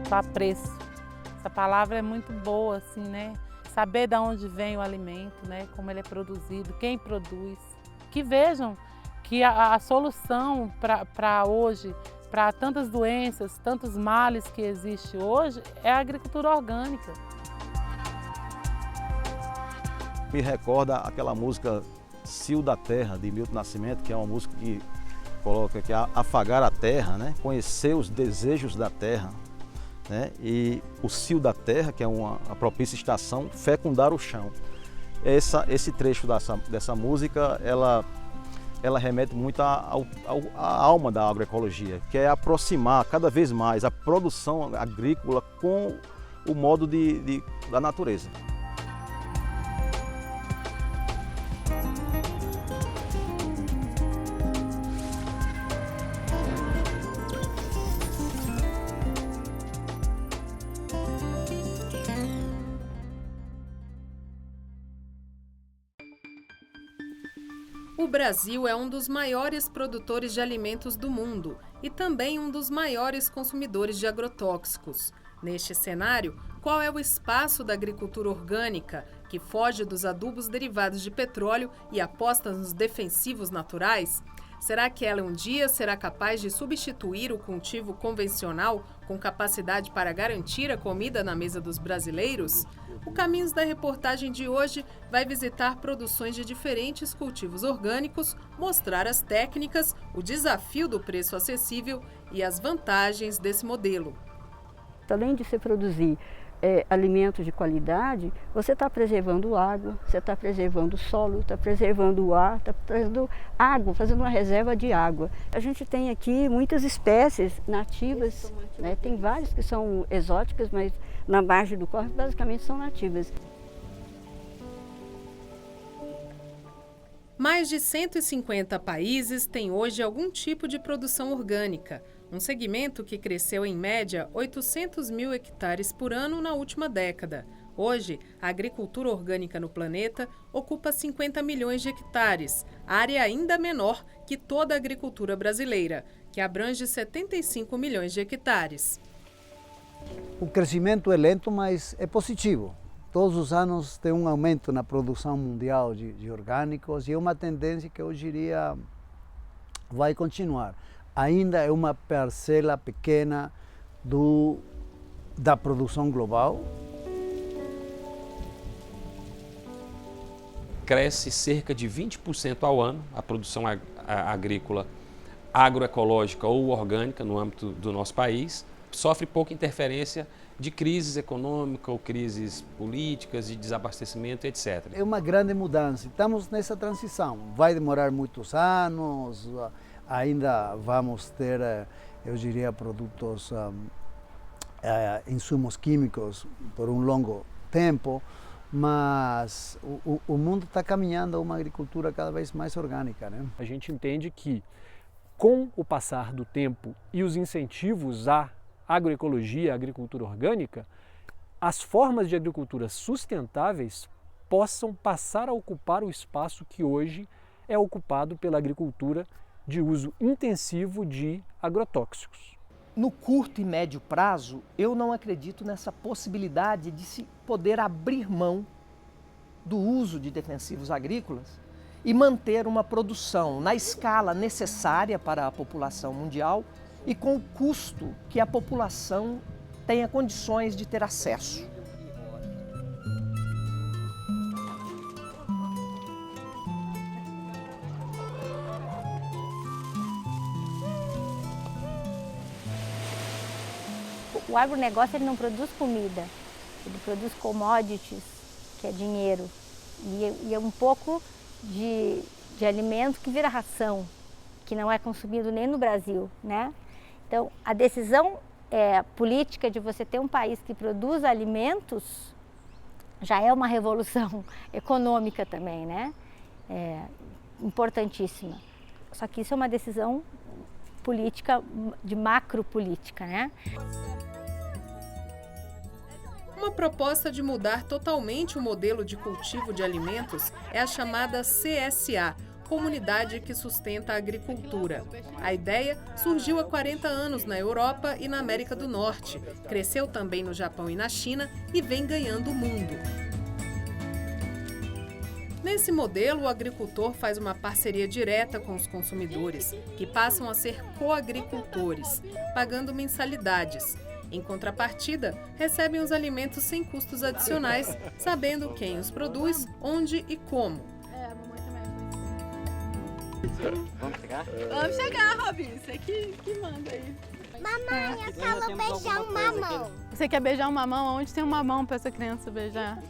quanto a preço. Essa palavra é muito boa, assim, né? Saber de onde vem o alimento, né? Como ele é produzido, quem produz. Que vejam que a solução para hoje, para tantas doenças, tantos males que existem hoje, é a agricultura orgânica. Me recorda aquela música Cio da Terra, de Milton Nascimento, que é uma música que coloca que afagar a terra, né? Conhecer os desejos da terra, né? E o cio da terra, que é a propícia estação, fecundar o chão. Esse trecho dessa música, ela remete muito à alma da agroecologia, que é aproximar cada vez mais a produção agrícola com o modo da natureza. O Brasil é um dos maiores produtores de alimentos do mundo e também um dos maiores consumidores de agrotóxicos. Neste cenário, qual é o espaço da agricultura orgânica, que foge dos adubos derivados de petróleo e aposta nos defensivos naturais? Será que ela um dia será capaz de substituir o cultivo convencional com capacidade para garantir a comida na mesa dos brasileiros? O Caminhos da Reportagem de hoje vai visitar produções de diferentes cultivos orgânicos, mostrar as técnicas, o desafio do preço acessível e as vantagens desse modelo. Além de se produzir alimentos de qualidade, você está preservando água, você está preservando o solo, está preservando o ar, está preservando água, fazendo uma reserva de água. A gente tem aqui muitas espécies nativas, né? Tem várias que são exóticas, mas na margem do córrego basicamente são nativas. Mais de 150 países têm hoje algum tipo de produção orgânica, um segmento que cresceu em média 800 mil hectares por ano na última década. Hoje, a agricultura orgânica no planeta ocupa 50 milhões de hectares, área ainda menor que toda a agricultura brasileira, que abrange 75 milhões de hectares. O crescimento é lento, mas é positivo. Todos os anos tem um aumento na produção mundial de orgânicos e é uma tendência que eu diria vai continuar. Ainda é uma parcela pequena da produção global. Cresce cerca de 20% ao ano a produção agrícola agroecológica ou orgânica no âmbito do nosso país. Sofre pouca interferência de crises econômicas ou crises políticas, de desabastecimento, etc. É uma grande mudança. Estamos nessa transição. Vai demorar muitos anos, ainda vamos ter, eu diria, produtos, insumos químicos por um longo tempo, mas o mundo está caminhando a uma agricultura cada vez mais orgânica, né? A gente entende que, com o passar do tempo e os incentivos à agroecologia, à agricultura orgânica, as formas de agricultura sustentáveis possam passar a ocupar o espaço que hoje é ocupado pela agricultura de uso intensivo de agrotóxicos. No curto e médio prazo, eu não acredito nessa possibilidade de se poder abrir mão do uso de defensivos agrícolas e manter uma produção na escala necessária para a população mundial e com o custo que a população tenha condições de ter acesso. O agronegócio ele não produz comida, ele produz commodities, que é dinheiro, e é um pouco de alimento que vira ração, que não é consumido nem no Brasil, né? Então, a decisão política de você ter um país que produz alimentos já é uma revolução econômica também, né? Importantíssima. Só que isso é uma decisão política, de macropolítica, né? Uma proposta de mudar totalmente o modelo de cultivo de alimentos é a chamada CSA, comunidade que sustenta a agricultura. A ideia surgiu há 40 anos na Europa e na América do Norte, cresceu também no Japão e na China e vem ganhando o mundo. Nesse modelo, o agricultor faz uma parceria direta com os consumidores, que passam a ser coagricultores, pagando mensalidades. Em contrapartida, recebem os alimentos sem custos adicionais, sabendo quem os produz, onde e como. Vamos chegar? Vamos chegar, Robinho. Você que manda aí. Mamãe, eu quero beijar um mamão. Você quer beijar um mamão? Onde tem um mamão para essa criança beijar?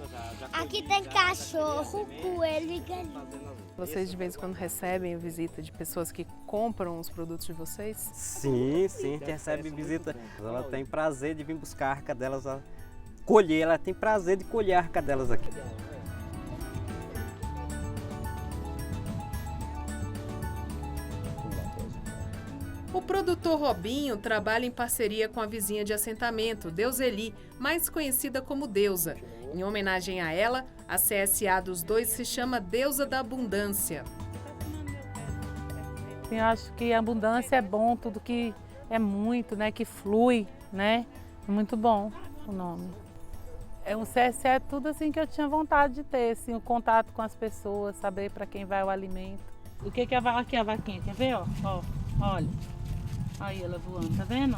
Aqui tem cachorro, coelho e galinha. Vocês de vez em quando recebem visita de pessoas que compram os produtos de vocês? Sim, a gente recebe visita. Ela tem prazer de vir buscar a arca delas, colher, ela tem prazer de colher a arca delas aqui. O produtor Robinho trabalha em parceria com a vizinha de assentamento, Deuseli, mais conhecida como Deusa. Em homenagem a ela, a CSA dos dois se chama Deusa da Abundância. Eu acho que a abundância é bom, tudo que é muito, né, que flui, né? É muito bom o nome. O CSA é tudo assim que eu tinha vontade de ter, assim, o contato com as pessoas, saber para quem vai o alimento. O que é aqui a vaquinha, quer ver? Ó, olha. Aí ela voando, tá vendo?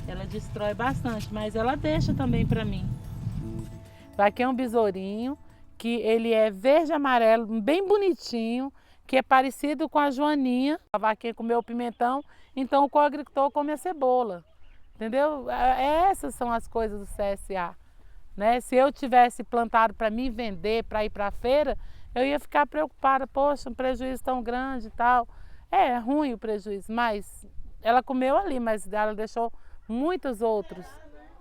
Ela destrói bastante, mas ela deixa também para mim. Vaquinha é um besourinho, que ele é verde e amarelo, bem bonitinho, que é parecido com a joaninha. A vaquinha comeu o pimentão, então o coagricultor come a cebola, entendeu? Essas são as coisas do CSA, né? Se eu tivesse plantado para mim vender, para ir para a feira, eu ia ficar preocupada, poxa, um prejuízo tão grande e tal. É ruim o prejuízo, mas ela comeu ali, mas ela deixou muitos outros,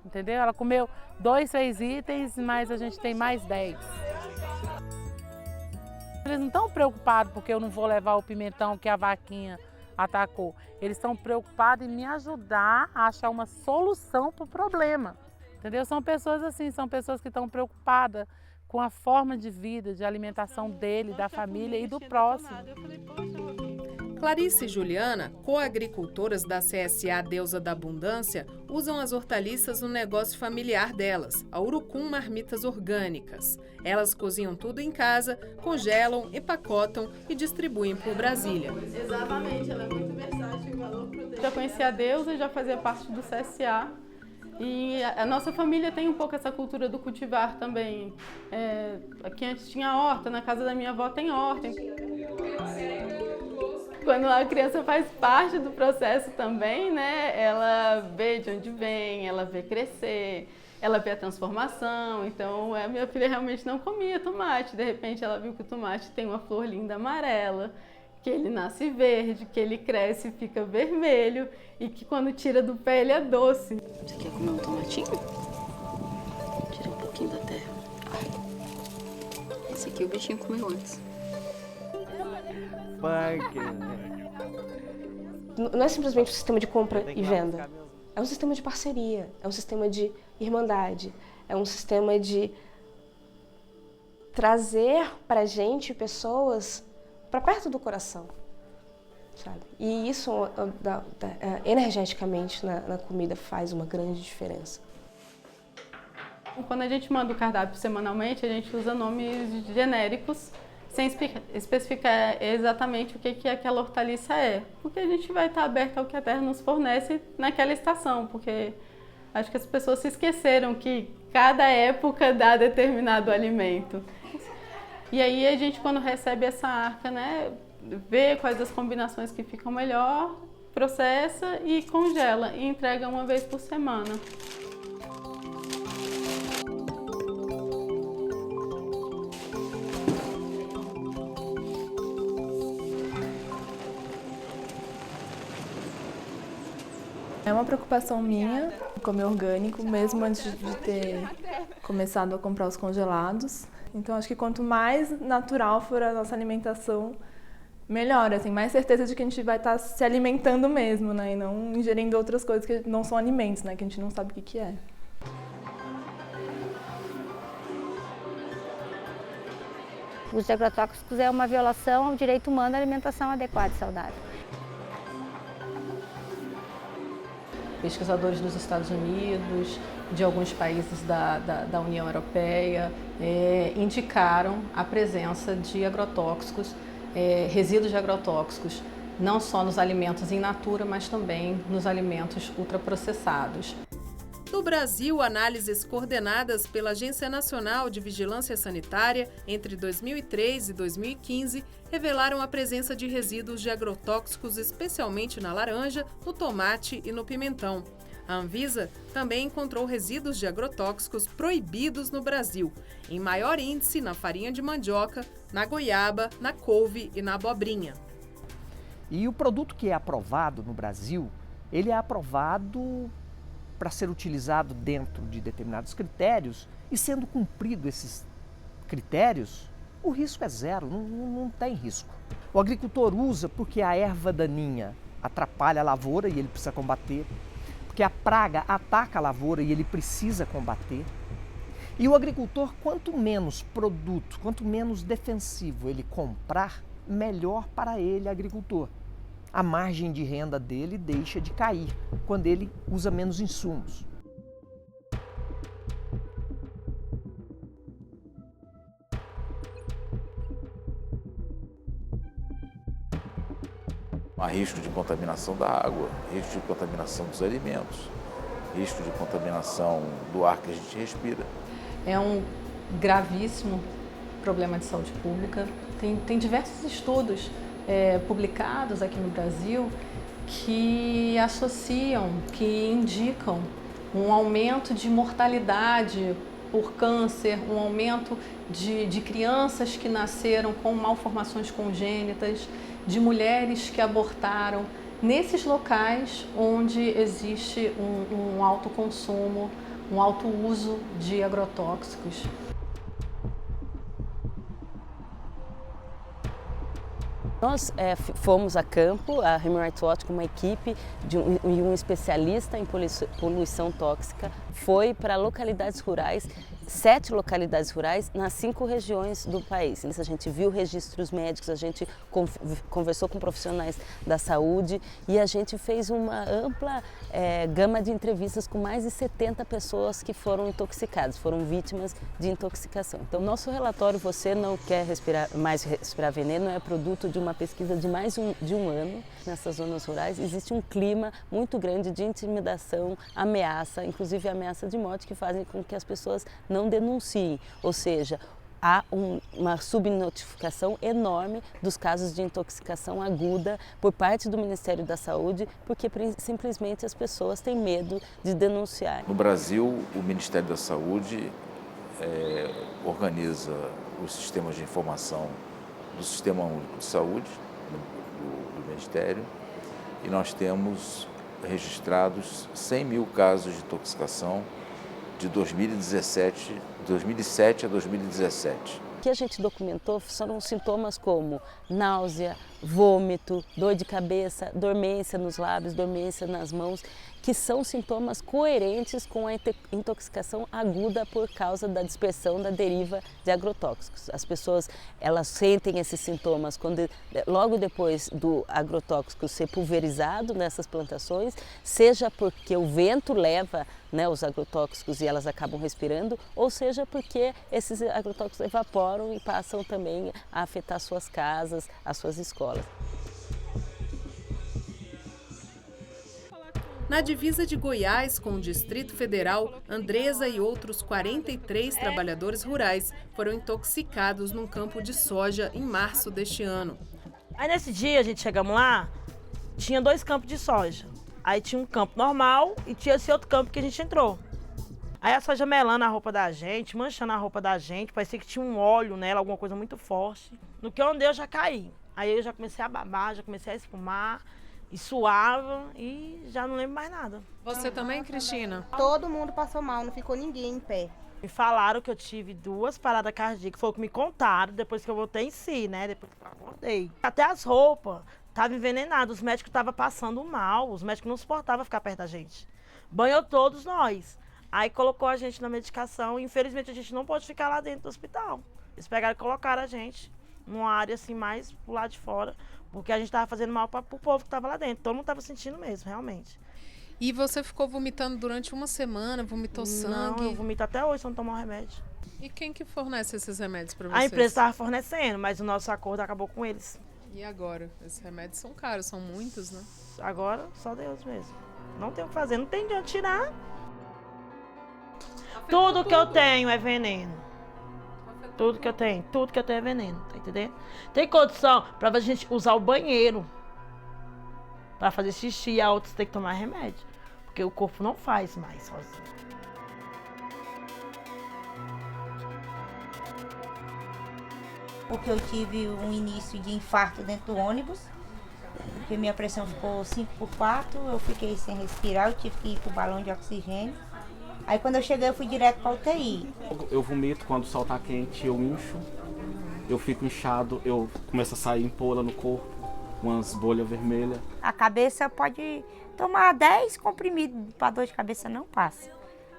entendeu? Ela comeu 2, 3 itens, mas a gente tem mais 10. Eles não estão preocupados porque eu não vou levar o pimentão que a vaquinha atacou. Eles estão preocupados em me ajudar a achar uma solução para o problema, entendeu? São pessoas assim, são pessoas que estão preocupadas com a forma de vida, de alimentação dele, da família e do próximo. Clarice e Juliana, coagricultoras da CSA Deusa da Abundância, usam as hortaliças no negócio familiar delas, a Urucum Marmitas Orgânicas. Elas cozinham tudo em casa, congelam, empacotam e distribuem por Brasília. Exatamente, ela é muito versátil. Já conheci a Deusa, já fazia parte do CSA. E a nossa família tem um pouco essa cultura do cultivar também. Aqui antes tinha horta, na casa da minha avó tem horta. Quando a criança faz parte do processo também, né, ela vê de onde vem, ela vê crescer, ela vê a transformação. Então, a minha filha realmente não comia tomate. De repente, ela viu que o tomate tem uma flor linda amarela, que ele nasce verde, que ele cresce e fica vermelho e que quando tira do pé ele é doce. Você quer comer um tomatinho? Tira um pouquinho da terra. Esse aqui o bichinho comeu antes. Não é simplesmente um sistema de compra e venda. É um sistema de parceria, é um sistema de irmandade, é um sistema de trazer pra gente pessoas para perto do coração, sabe? E isso energeticamente na comida faz uma grande diferença. Quando a gente manda o cardápio semanalmente, a gente usa nomes genéricos, sem especificar exatamente o que aquela hortaliça é. Porque a gente vai estar aberto ao que a terra nos fornece naquela estação, porque acho que as pessoas se esqueceram que cada época dá determinado alimento. E aí a gente, quando recebe essa arca, né, vê quais as combinações que ficam melhor, processa e congela e entrega uma vez por semana. É uma preocupação minha comer orgânico, mesmo antes de ter começado a comprar os congelados. Então, acho que quanto mais natural for a nossa alimentação, melhor. Assim, mais certeza de que a gente vai estar se alimentando mesmo, né? E não ingerindo outras coisas que não são alimentos, né? Que a gente não sabe o que é. O uso de agrotóxicos é uma violação ao direito humano à alimentação adequada e saudável. Pesquisadores dos Estados Unidos, de alguns países da União Europeia, indicaram a presença de agrotóxicos, resíduos de agrotóxicos, não só nos alimentos in natura, mas também nos alimentos ultraprocessados. No Brasil, análises coordenadas pela Agência Nacional de Vigilância Sanitária entre 2003 e 2015 revelaram a presença de resíduos de agrotóxicos, especialmente na laranja, no tomate e no pimentão. A Anvisa também encontrou resíduos de agrotóxicos proibidos no Brasil, em maior índice na farinha de mandioca, na goiaba, na couve e na abobrinha. E o produto que é aprovado no Brasil, ele é aprovado para ser utilizado dentro de determinados critérios, e sendo cumprido esses critérios, o risco é zero, não tem risco. O agricultor usa porque a erva daninha atrapalha a lavoura e ele precisa combater, porque a praga ataca a lavoura e ele precisa combater. E o agricultor, quanto menos produto, quanto menos defensivo ele comprar, melhor para ele, agricultor. A margem de renda dele deixa de cair quando ele usa menos insumos. Há risco de contaminação da água, risco de contaminação dos alimentos, risco de contaminação do ar que a gente respira. É um gravíssimo problema de saúde pública. Tem diversos estudos publicados aqui no Brasil que associam, que indicam um aumento de mortalidade por câncer, um aumento de crianças que nasceram com malformações congênitas, de mulheres que abortaram, nesses locais onde existe um alto consumo, um alto uso de agrotóxicos. Nós fomos a campo, a Human Rights Watch, com uma equipe e um especialista em poluição tóxica, foi para localidades rurais, 7 localidades rurais nas 5 regiões do país. A gente viu registros médicos, a gente conversou com profissionais da saúde e a gente fez uma ampla gama de entrevistas com mais de 70 pessoas que foram intoxicadas, foram vítimas de intoxicação. Então, nosso relatório Você Não Quer Mais Respirar Veneno é produto de uma pesquisa de mais de um ano. Nessas zonas rurais existe um clima muito grande de intimidação, ameaça, inclusive ameaça de morte, que fazem com que as pessoas não denunciem, ou seja, há uma subnotificação enorme dos casos de intoxicação aguda por parte do Ministério da Saúde, porque simplesmente as pessoas têm medo de denunciar. No Brasil, o Ministério da Saúde organiza os sistemas de informação do Sistema Único de Saúde, do Ministério, e nós temos registrados 100 mil casos de intoxicação de 2007 a 2017. O que a gente documentou foram sintomas como náusea, vômito, dor de cabeça, dormência nos lábios, dormência nas mãos, que são sintomas coerentes com a intoxicação aguda por causa da dispersão da deriva de agrotóxicos. As pessoas, elas sentem esses sintomas logo depois do agrotóxico ser pulverizado nessas plantações, seja porque o vento leva os agrotóxicos e elas acabam respirando, ou seja porque esses agrotóxicos evaporam e passam também a afetar suas casas, as suas escolas. Na divisa de Goiás com o Distrito Federal, Andresa e outros 43 trabalhadores rurais foram intoxicados num campo de soja em março deste ano. Aí nesse dia a gente chegamos lá, tinha 2 campos de soja. Aí tinha um campo normal e tinha esse outro campo que a gente entrou. Aí a soja melando a roupa da gente, manchando a roupa da gente, parecia que tinha um óleo nela, alguma coisa muito forte. No que eu andei eu já caí. Aí eu já comecei a babar, já comecei a espumar. E suava e já não lembro mais nada. Você também, Cristina? Todo mundo passou mal, não ficou ninguém em pé. Me falaram que eu tive 2 paradas cardíacas, foi o que me contaram depois que eu voltei em si, né? Depois que eu acordei. Até as roupas estavam envenenadas, os médicos estavam passando mal, os médicos não suportavam ficar perto da gente. Banhou todos nós. Aí colocou a gente na medicação e infelizmente a gente não pode ficar lá dentro do hospital. Eles pegaram e colocaram a gente numa área assim mais pro lado de fora, porque a gente estava fazendo mal pro povo que estava lá dentro. Todo mundo estava sentindo mesmo, realmente. E você ficou vomitando durante uma semana, vomitou sangue? Não, eu vomito até hoje se não tomar o remédio. E quem que fornece esses remédios para vocês? A empresa estava fornecendo, mas o nosso acordo acabou com eles. E agora? Esses remédios são caros, são muitos, né? Agora, só Deus mesmo. Não tem o que fazer, não tem de onde tirar. Tudo que eu tenho é veneno. Tudo que eu tenho é veneno, tá entendendo? Tem condição pra gente usar o banheiro pra fazer xixi, a outros tem que tomar remédio. Porque o corpo não faz mais sozinho. Porque eu tive um início de infarto dentro do ônibus, porque minha pressão ficou 5/4, eu fiquei sem respirar, eu tive que ir pro balão de oxigênio. Aí quando eu cheguei eu fui direto pra UTI. Eu vomito quando o sol tá quente, eu incho, eu fico inchado, eu começo a sair empola no corpo, umas bolhas vermelhas. A cabeça pode tomar 10 comprimidos para dor de cabeça, não passa.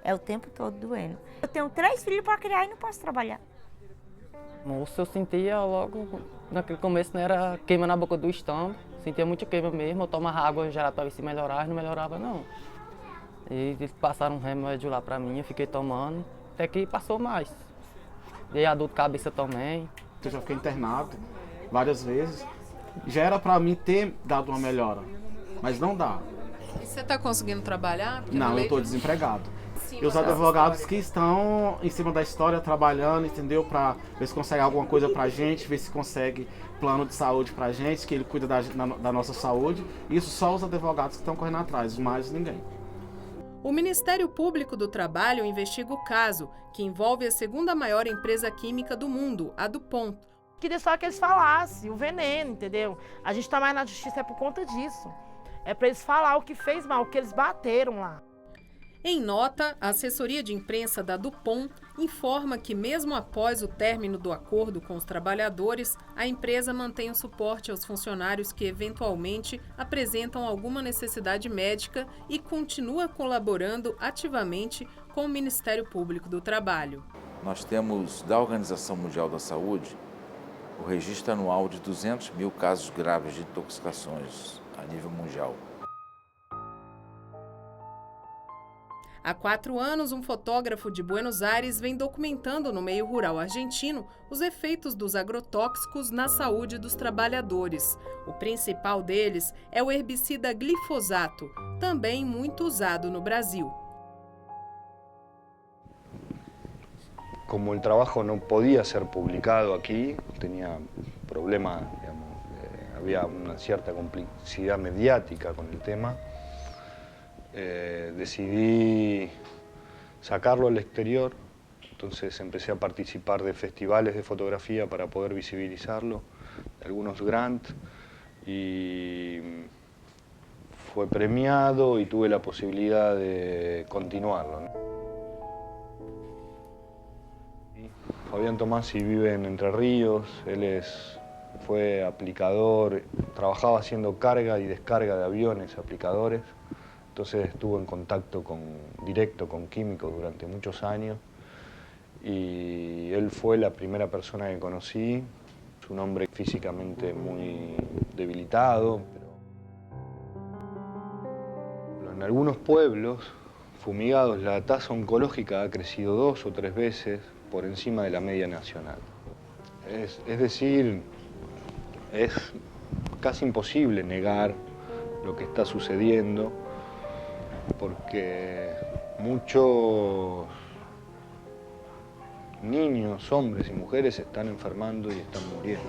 É o tempo todo doendo. Eu tenho 3 filhos para criar e não posso trabalhar. Nossa, eu sentia logo, naquele começo, né, era queima na boca do estômago, sentia muita queima mesmo, eu tomava água geral para ver se melhorava, não melhorava não. E eles passaram um remédio lá para mim, eu fiquei tomando, até que passou mais. Dei a dor de cabeça também. Eu já fiquei internado várias vezes, já era para mim ter dado uma melhora, mas não dá. E você está conseguindo trabalhar? Porque não, eu estou desempregado. E os advogados que estão em cima da história trabalhando, entendeu? Para ver se consegue alguma coisa pra gente, ver se consegue plano de saúde pra gente, que ele cuida da nossa saúde. Isso só os advogados que estão correndo atrás, mais ninguém. O Ministério Público do Trabalho investiga o caso, que envolve a segunda maior empresa química do mundo, a DuPont. Queria só que eles falassem o veneno, entendeu? A gente tá mais na justiça é por conta disso. É para eles falar o que fez mal, o que eles bateram lá. Em nota, a assessoria de imprensa da DuPont informa que, mesmo após o término do acordo com os trabalhadores, a empresa mantém o suporte aos funcionários que eventualmente apresentam alguma necessidade médica e continua colaborando ativamente com o Ministério Público do Trabalho. Nós temos, da Organização Mundial da Saúde, o registro anual de 200 mil casos graves de intoxicações a nível mundial. Há 4 anos, um fotógrafo de Buenos Aires vem documentando no meio rural argentino os efeitos dos agrotóxicos na saúde dos trabalhadores. O principal deles é o herbicida glifosato, também muito usado no Brasil. Como el trabajo no podía ser publicado aquí, tenía problemas, digamos, había una cierta complicidad mediática con el tema. Decidí sacarlo al exterior, entonces empecé a participar de festivales de fotografía para poder visibilizarlo, de algunos grants, y fue premiado y tuve la posibilidad de continuarlo, ¿no? Fabián Tomasi vive en Entre Ríos, él fue aplicador, trabajaba haciendo carga y descarga de aviones, aplicadores. Entonces estuvo en contacto directo con químicos durante muchos años y él fue la primera persona que conocí. Es un hombre físicamente muy debilitado. Pero en algunos pueblos fumigados la tasa oncológica ha crecido 2 o 3 veces por encima de la media nacional. Es decir, es casi imposible negar lo que está sucediendo, porque muchos niños, hombres y mujeres están enfermando e estão muriendo.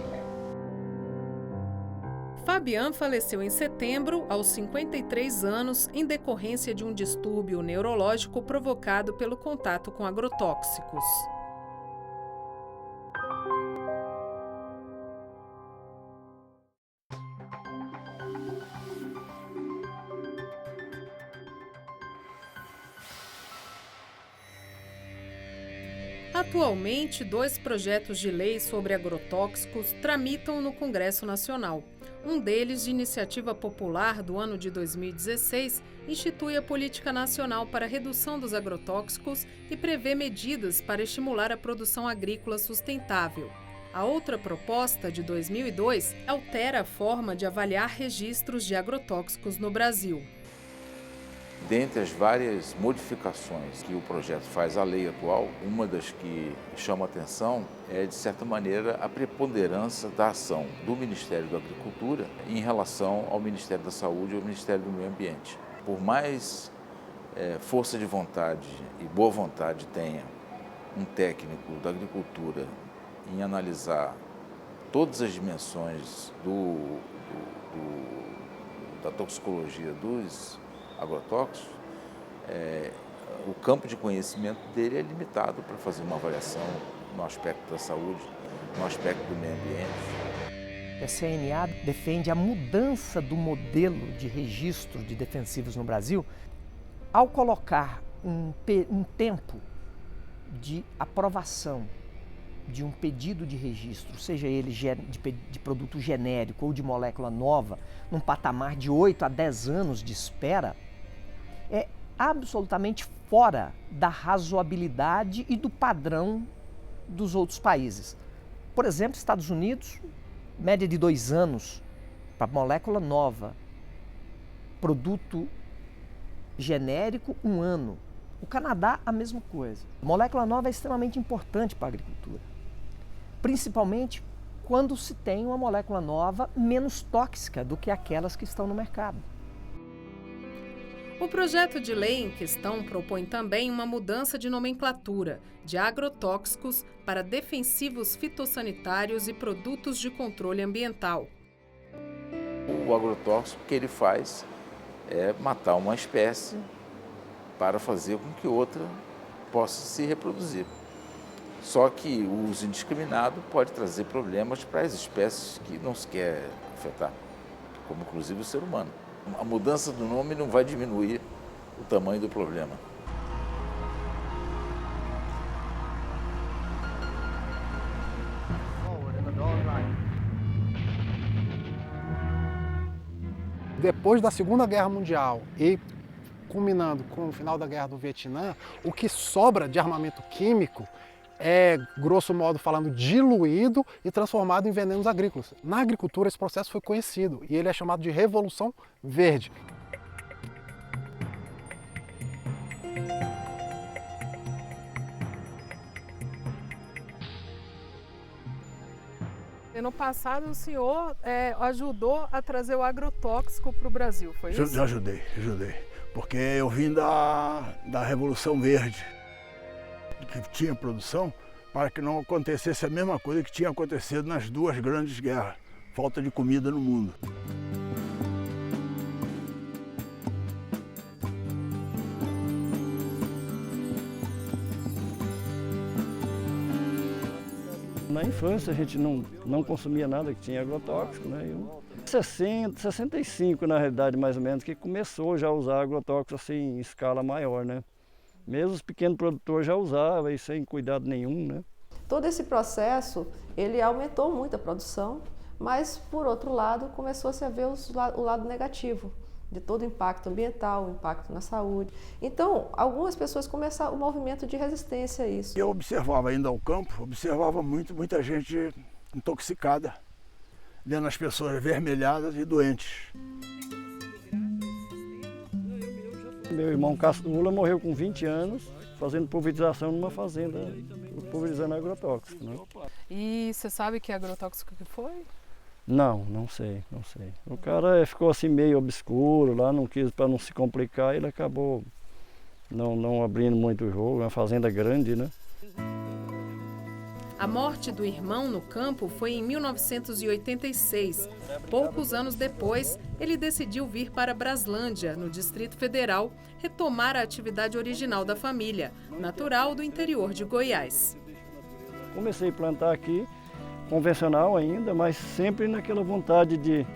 Fabián faleceu em setembro, aos 53 anos, em decorrência de um distúrbio neurológico provocado pelo contato com agrotóxicos. Atualmente, 2 projetos de lei sobre agrotóxicos tramitam no Congresso Nacional. Um deles, de iniciativa popular do ano de 2016, institui a Política Nacional para a Redução dos Agrotóxicos e prevê medidas para estimular a produção agrícola sustentável. A outra proposta, de 2002, altera a forma de avaliar registros de agrotóxicos no Brasil. Dentre as várias modificações que o projeto faz à lei atual, uma das que chama a atenção é, de certa maneira, a preponderância da ação do Ministério da Agricultura em relação ao Ministério da Saúde e ao Ministério do Meio Ambiente. Por mais força de vontade e boa vontade tenha um técnico da agricultura em analisar todas as dimensões da toxicologia dos agrotóxicos, o campo de conhecimento dele é limitado para fazer uma avaliação no aspecto da saúde, no aspecto do meio ambiente. A CNA defende a mudança do modelo de registro de defensivos no Brasil ao colocar um tempo de aprovação de um pedido de registro, seja ele de produto genérico ou de molécula nova, num patamar de 8 a 10 anos de espera, é absolutamente fora da razoabilidade e do padrão dos outros países. Por exemplo, Estados Unidos, média de 2 anos para molécula nova, produto genérico, 1 ano. O Canadá, a mesma coisa. Molécula nova é extremamente importante para a agricultura, principalmente quando se tem uma molécula nova menos tóxica do que aquelas que estão no mercado. O projeto de lei em questão propõe também uma mudança de nomenclatura de agrotóxicos para defensivos fitossanitários e produtos de controle ambiental. O agrotóxico que ele faz é matar uma espécie para fazer com que outra possa se reproduzir. Só que o uso indiscriminado pode trazer problemas para as espécies que não se quer afetar, como inclusive o ser humano. A mudança do nome não vai diminuir o tamanho do problema. Depois da Segunda Guerra Mundial e culminando com o final da Guerra do Vietnã, o que sobra de armamento químico é, grosso modo falando, diluído e transformado em venenos agrícolas. Na agricultura esse processo foi conhecido e ele é chamado de Revolução Verde. No passado o senhor ajudou a trazer o agrotóxico para o Brasil, foi isso? Ajudei. Porque eu vim da Revolução Verde, que tinha produção, para que não acontecesse a mesma coisa que tinha acontecido nas 2 grandes guerras, falta de comida no mundo. Na infância a gente não consumia nada que tinha agrotóxico, né? Eu, 65 na realidade mais ou menos, que começou já a usar agrotóxico assim em escala maior, né? Mesmo os pequenos produtores já usavam e sem cuidado nenhum, né? Todo esse processo, ele aumentou muito a produção, mas por outro lado começou-se a ver o lado negativo de todo o impacto ambiental, o impacto na saúde. Então, algumas pessoas começaram o movimento de resistência a isso. Eu observava ainda ao campo, observava muita gente intoxicada, vendo as pessoas avermelhadas e doentes. Meu irmão caçula morreu com 20 anos, fazendo pulverização numa fazenda, pulverizando agrotóxico, né? E você sabe que agrotóxico que foi? Não sei. O cara ficou assim meio obscuro lá, não quis, para não se complicar, ele acabou não abrindo muito o jogo, é uma fazenda grande, né? A morte do irmão no campo foi em 1986. Poucos anos depois, ele decidiu vir para Braslândia, no Distrito Federal, retomar a atividade original da família, natural do interior de Goiás. Comecei a plantar aqui, convencional ainda, mas sempre naquela vontade de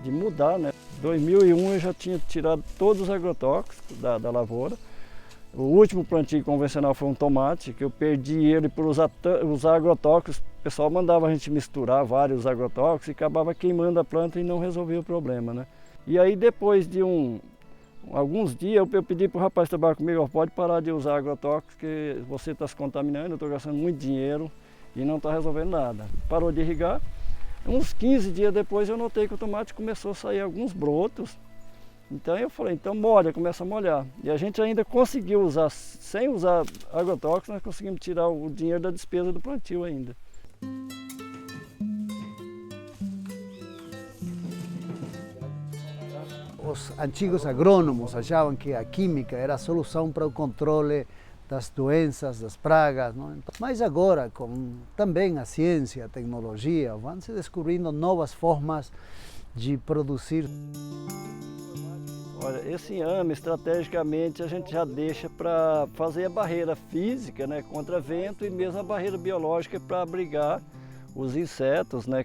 mudar, né? Em 2001 eu já tinha tirado todos os agrotóxicos da lavoura O último plantio convencional foi um tomate, que eu perdi ele por usar agrotóxicos. O pessoal mandava a gente misturar vários agrotóxicos e acabava queimando a planta e não resolvia o problema, né? E aí depois de alguns dias eu pedi para o rapaz que trabalha comigo, pode parar de usar agrotóxicos, que você está se contaminando, eu estou gastando muito dinheiro e não está resolvendo nada. Parou de irrigar. Uns 15 dias depois eu notei que o tomate começou a sair alguns brotos. Então eu falei, então molha, começa a molhar. E a gente ainda conseguiu usar, sem usar agrotóxicos, nós conseguimos tirar o dinheiro da despesa do plantio ainda. Os antigos agrônomos achavam que a química era a solução para o controle das doenças, das pragas, não? Mas agora, com também a ciência, a tecnologia, vão se descobrindo novas formas de produzir. Olha, esse ano, estrategicamente, a gente já deixa para fazer a barreira física, né, contra vento, e mesmo a barreira biológica para abrigar os insetos, né,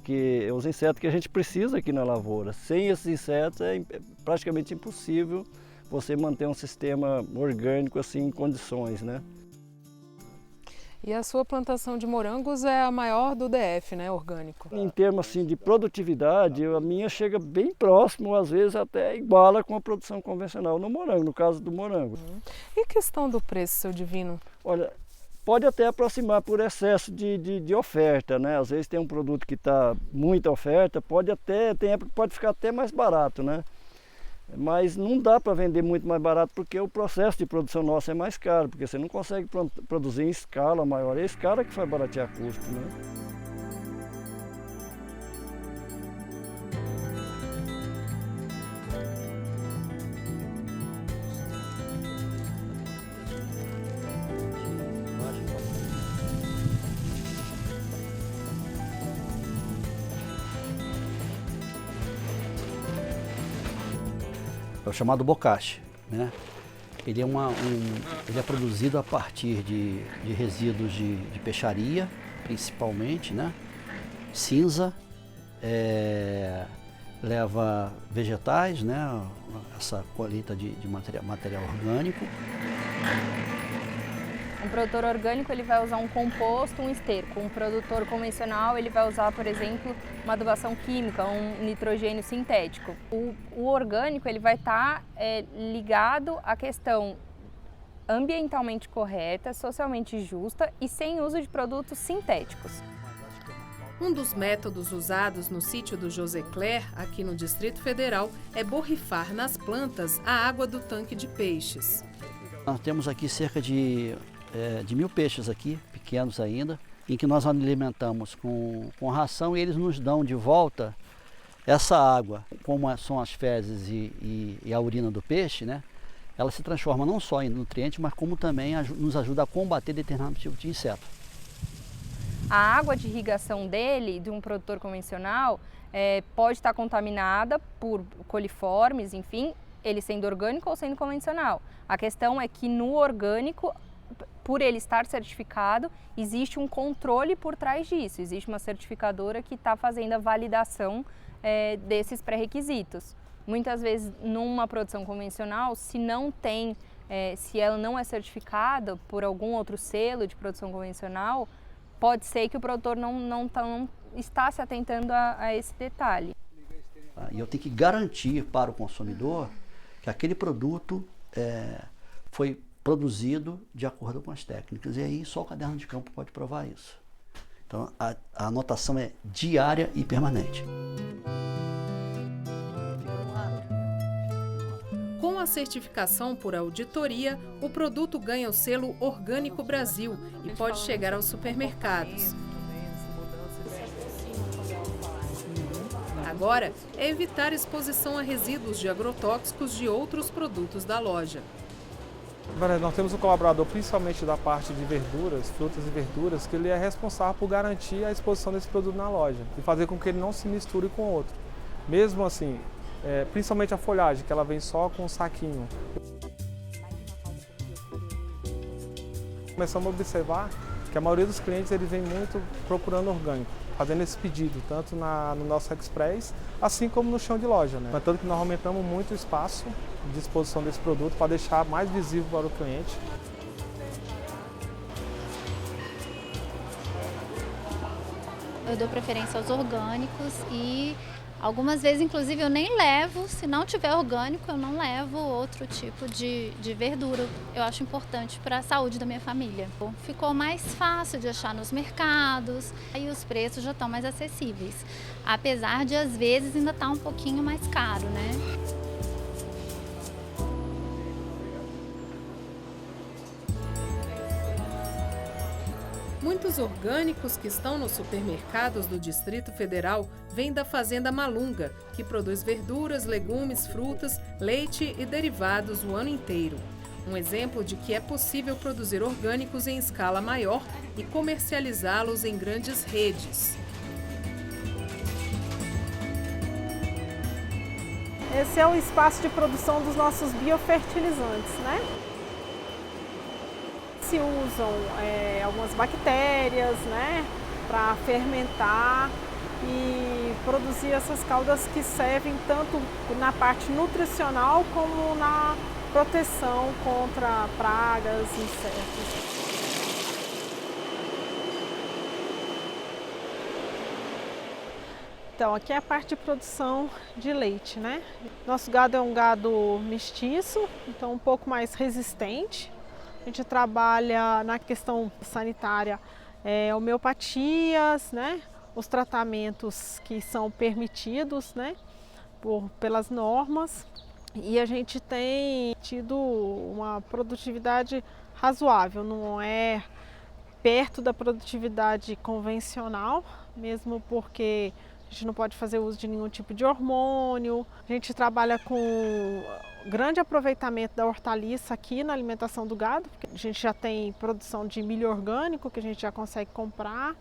os insetos que a gente precisa aqui na lavoura. Sem esses insetos é praticamente impossível você manter um sistema orgânico assim em condições, né? E a sua plantação de morangos é a maior do DF, né, orgânico? Em termos assim, de produtividade, a minha chega bem próximo, às vezes até iguala com a produção convencional no morango, no caso do morango. E a questão do preço, seu Divino? Olha, pode até aproximar por excesso de oferta, né? Às vezes tem um produto que está muita oferta, tem época que pode ficar até mais barato, né? Mas não dá para vender muito mais barato porque o processo de produção nosso é mais caro, porque você não consegue produzir em escala maior, é a escala que faz baratear custo, né? É o chamado bocache, né? Ele é, ele é produzido a partir de resíduos de peixaria, principalmente, né? Cinza, leva vegetais, né? Essa colheita de material orgânico. Um produtor orgânico ele vai usar um composto, um esterco. Um produtor convencional ele vai usar, por exemplo, uma adubação química, um nitrogênio sintético. O orgânico ele vai estar ligado à questão ambientalmente correta, socialmente justa e sem uso de produtos sintéticos. Um dos métodos usados no sítio do José Cler, aqui no Distrito Federal, é borrifar nas plantas a água do tanque de peixes. Nós temos aqui cerca de 1.000 peixes aqui, pequenos ainda, em que nós alimentamos com ração e eles nos dão de volta essa água, como são as fezes e a urina do peixe, né? Ela se transforma não só em nutriente, mas como também nos ajuda a combater determinado tipo de inseto. A água de irrigação dele, de um produtor convencional, pode estar contaminada por coliformes, enfim, ele sendo orgânico ou sendo convencional. A questão é que no orgânico, por ele estar certificado, existe um controle por trás disso. Existe uma certificadora que está fazendo a validação desses pré-requisitos. Muitas vezes, numa produção convencional, se ela não é certificada por algum outro selo de produção convencional, pode ser que o produtor não está se atentando a esse detalhe. E eu tenho que garantir para o consumidor que aquele produto foi produzido de acordo com as técnicas. E aí só o caderno de campo pode provar isso. Então a anotação é diária e permanente. Com a certificação por auditoria, o produto ganha o selo Orgânico Brasil e pode chegar aos supermercados. Agora é evitar exposição a resíduos de agrotóxicos de outros produtos da loja. Nós temos um colaborador, principalmente da parte de verduras, frutas e verduras, que ele é responsável por garantir a exposição desse produto na loja e fazer com que ele não se misture com outro. Mesmo assim, principalmente a folhagem, que ela vem só com um saquinho. Começamos a observar que a maioria dos clientes eles vem muito procurando orgânico. fazendo esse pedido, tanto no nosso Express, assim como no chão de loja, né? Tanto que nós aumentamos muito o espaço de exposição desse produto para deixar mais visível para o cliente. Eu dou preferência aos orgânicos e algumas vezes, inclusive, eu nem levo, se não tiver orgânico, eu não levo outro tipo de verdura. Eu acho importante para a saúde da minha família. Ficou mais fácil de achar nos mercados e os preços já estão mais acessíveis. Apesar de, às vezes, ainda estar um pouquinho mais caro, né? Muitos orgânicos que estão nos supermercados do Distrito Federal vêm da Fazenda Malunga, que produz verduras, legumes, frutas, leite e derivados o ano inteiro. Um exemplo de que é possível produzir orgânicos em escala maior e comercializá-los em grandes redes. Esse é o espaço de produção dos nossos biofertilizantes, né? Se usam algumas bactérias, né, para fermentar e produzir essas caldas que servem tanto na parte nutricional como na proteção contra pragas, insetos. Então, aqui é a parte de produção de leite, né? Nosso gado é um gado mestiço, então um pouco mais resistente. A gente trabalha na questão sanitária, homeopatias, né? Os tratamentos que são permitidos, né? Pelas normas. E a gente tem tido uma produtividade razoável, não é perto da produtividade convencional, mesmo porque a gente não pode fazer uso de nenhum tipo de hormônio. A gente trabalha com grande aproveitamento da hortaliça aqui na alimentação do gado, porque a gente já tem produção de milho orgânico que a gente já consegue comprar.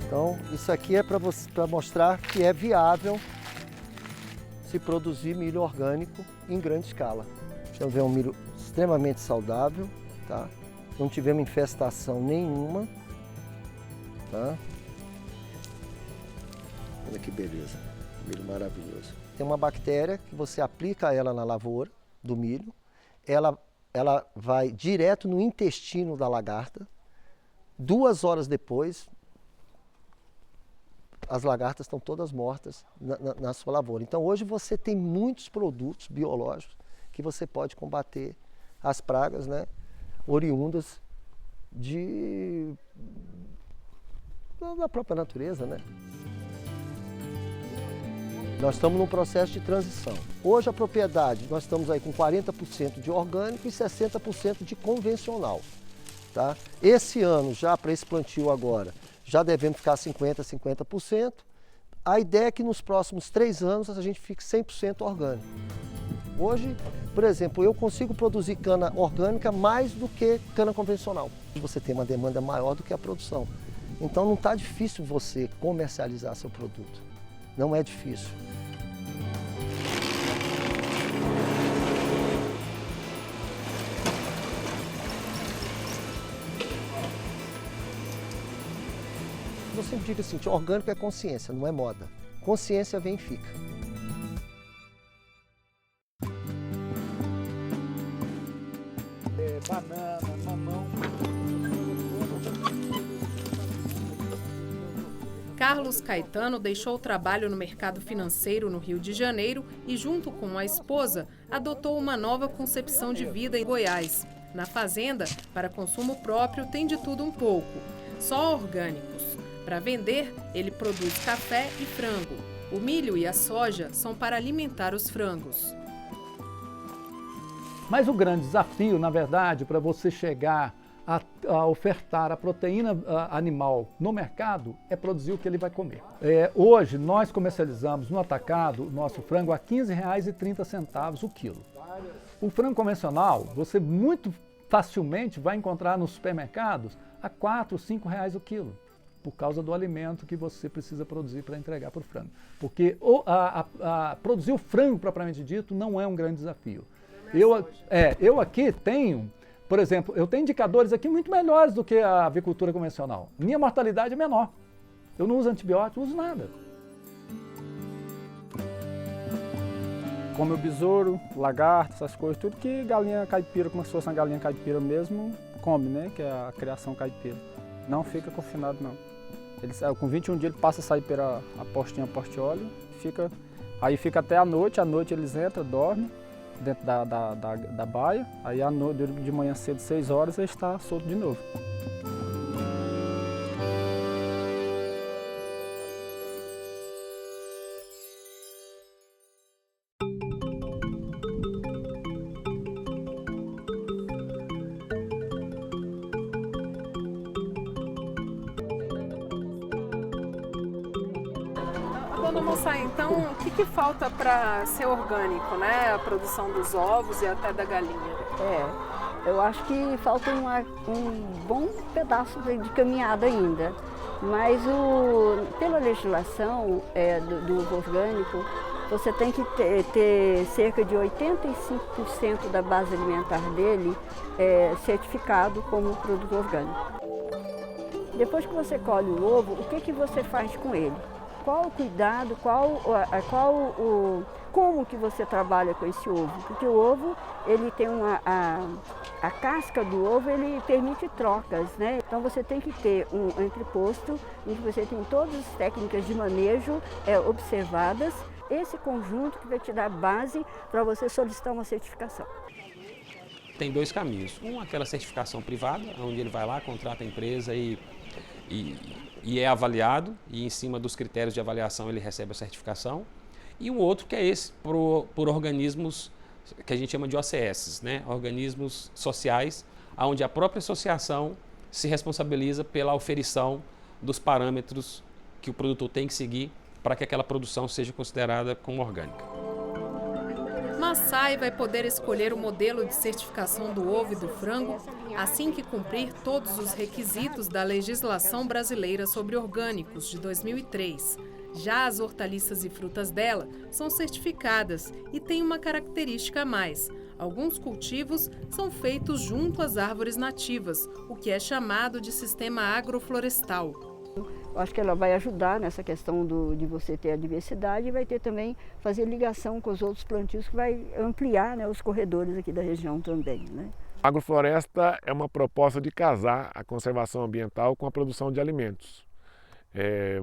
Então, isso aqui é para mostrar que é viável se produzir milho orgânico em grande escala. Então, é um milho extremamente saudável, tá? Não tivemos infestação nenhuma, tá? Olha que beleza, milho maravilhoso. Tem uma bactéria que você aplica ela na lavoura do milho, ela vai direto no intestino da lagarta, 2 horas depois, as lagartas estão todas mortas na sua lavoura. Então hoje você tem muitos produtos biológicos que você pode combater as pragas, né, oriundas da própria natureza, né? Nós estamos num processo de transição. Hoje a propriedade, nós estamos aí com 40% de orgânico e 60% de convencional, tá? Esse ano, já para esse plantio agora, já devemos ficar 50%. A ideia é que nos próximos 3 anos a gente fique 100% orgânico. Hoje, por exemplo, eu consigo produzir cana orgânica mais do que cana convencional. Você tem uma demanda maior do que a produção. Então não está difícil você comercializar seu produto. Não é difícil. Eu sempre digo assim, orgânico é consciência, não é moda. Consciência vem e fica. Banana, mamão. Carlos Caetano deixou o trabalho no mercado financeiro no Rio de Janeiro e, junto com a esposa, adotou uma nova concepção de vida em Goiás. Na fazenda, para consumo próprio, tem de tudo um pouco, só orgânicos. Para vender, ele produz café e frango. O milho e a soja são para alimentar os frangos. Mas o grande desafio, na verdade, para você chegar a ofertar a proteína animal no mercado é produzir o que ele vai comer. Hoje, nós comercializamos no atacado o nosso frango a R$ 15,30 o quilo. O frango convencional, você muito facilmente vai encontrar nos supermercados a R$ 4, R$ 5 o quilo. por causa do alimento que você precisa produzir para entregar para o frango. Porque produzir o frango, propriamente dito, não é um grande desafio. Eu aqui tenho, por exemplo, eu tenho indicadores aqui muito melhores do que a avicultura convencional. Minha mortalidade é menor. Eu não uso antibiótico, não uso nada. Come o besouro, lagarto, essas coisas, tudo que galinha caipira, como se fosse uma galinha caipira mesmo, come, né? Que é a criação caipira. Não fica confinado, não. Com 21 dias ele passa a sair pela postinha portióleo, aí fica até a noite eles entram, dormem dentro da baia, aí de manhã cedo, 6 horas, ele está solto de novo. Dona Monçai, então o que falta para ser orgânico, né? A produção dos ovos e até da galinha. Eu acho que falta um bom pedaço de caminhada ainda. Mas pela legislação do ovo orgânico, você tem que ter cerca de 85% da base alimentar dele certificado como produto orgânico. Depois que você colhe o ovo, o que você faz com ele? Qual o cuidado, como que você trabalha com esse ovo? Porque o ovo, ele tem a casca do ovo, ele permite trocas, né? Então você tem que ter um entreposto em que você tem todas as técnicas de manejo observadas, esse conjunto que vai te dar base para você solicitar uma certificação. Tem 2 caminhos. Aquela certificação privada, onde ele vai lá, contrata a empresa e é avaliado, e em cima dos critérios de avaliação ele recebe a certificação. E um outro que é esse, por organismos que a gente chama de OCS, né? Organismos sociais, onde a própria associação se responsabiliza pela auferição dos parâmetros que o produtor tem que seguir para que aquela produção seja considerada como orgânica. Massai vai poder escolher o modelo de certificação do ovo e do frango assim que cumprir todos os requisitos da legislação brasileira sobre orgânicos de 2003. Já as hortaliças e frutas dela são certificadas e têm uma característica a mais. Alguns cultivos são feitos junto às árvores nativas, o que é chamado de sistema agroflorestal. Eu acho que ela vai ajudar nessa questão de você ter a diversidade e vai ter também fazer ligação com os outros plantios que vai ampliar, né, os corredores aqui da região também, né? A agrofloresta é uma proposta de casar a conservação ambiental com a produção de alimentos.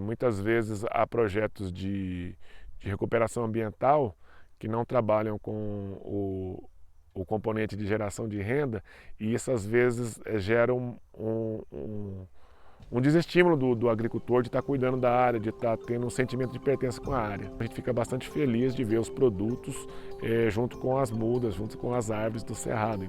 Muitas vezes há projetos de recuperação ambiental que não trabalham com o componente de geração de renda, e isso às vezes gera um desestímulo do agricultor de estar cuidando da área, de estar tendo um sentimento de pertença com a área. A gente fica bastante feliz de ver os produtos junto com as mudas, junto com as árvores do cerrado.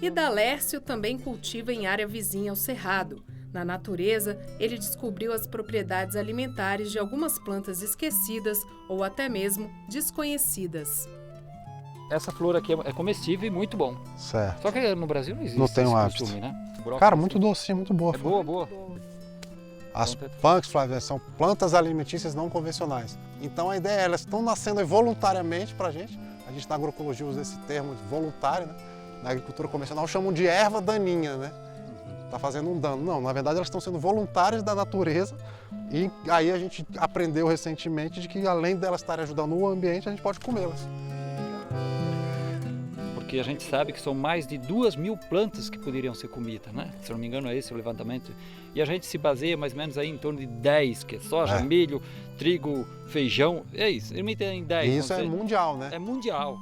E Dalércio também cultiva em área vizinha ao cerrado. Na natureza, ele descobriu as propriedades alimentares de algumas plantas esquecidas ou até mesmo desconhecidas. Essa flor aqui é comestível e muito bom. Certo. Só que no Brasil não existe não tem esse um hábito. costume, né? Cara, muito docinho, muito boa. É boa, boa. As punks, Flávia, são plantas alimentícias não convencionais. Então a ideia é, elas estão nascendo voluntariamente pra gente. A gente na agroecologia usa esse termo de voluntário, né? Na agricultura convencional chamam de erva daninha, né? Tá fazendo um dano. Não, na verdade elas estão sendo voluntárias da natureza, e aí a gente aprendeu recentemente de que além delas estarem ajudando o ambiente, a gente pode comê-las. Porque a gente sabe que são mais de 2.000 plantas que poderiam ser comidas, né? Se não me engano é esse o levantamento. E a gente se baseia mais ou menos aí em torno de 10, que é soja, milho, trigo, feijão, é isso, limita em 10. E isso é mundial, né? É mundial.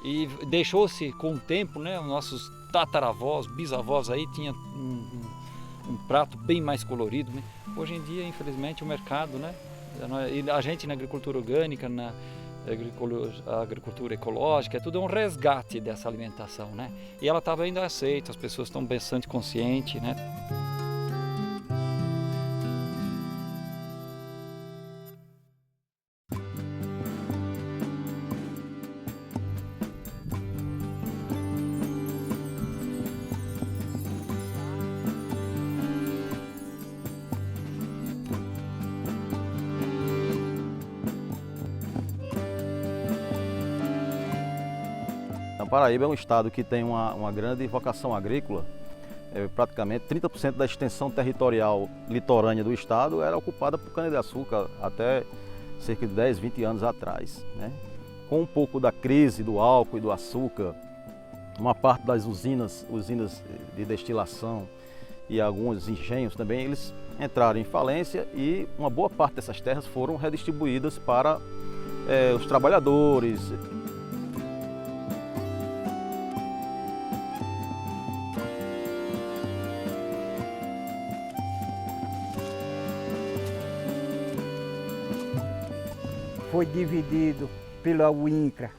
E deixou-se com o tempo, né? Os nossos tataravós, bisavós aí tinham um prato bem mais colorido, né? Hoje em dia, infelizmente, o mercado, né? E a gente na agricultura orgânica, na agricultura ecológica, é tudo um resgate dessa alimentação, né? E ela estava ainda aceita, as pessoas estão bastante conscientes, né? Paraíba é um estado que tem uma grande vocação agrícola. Praticamente 30% da extensão territorial litorânea do estado era ocupada por cana-de-açúcar até cerca de 10, 20 anos atrás, né? Com um pouco da crise do álcool e do açúcar, uma parte das usinas de destilação e alguns engenhos também, eles entraram em falência e uma boa parte dessas terras foram redistribuídas para os trabalhadores. Foi dividido pela UINCRA.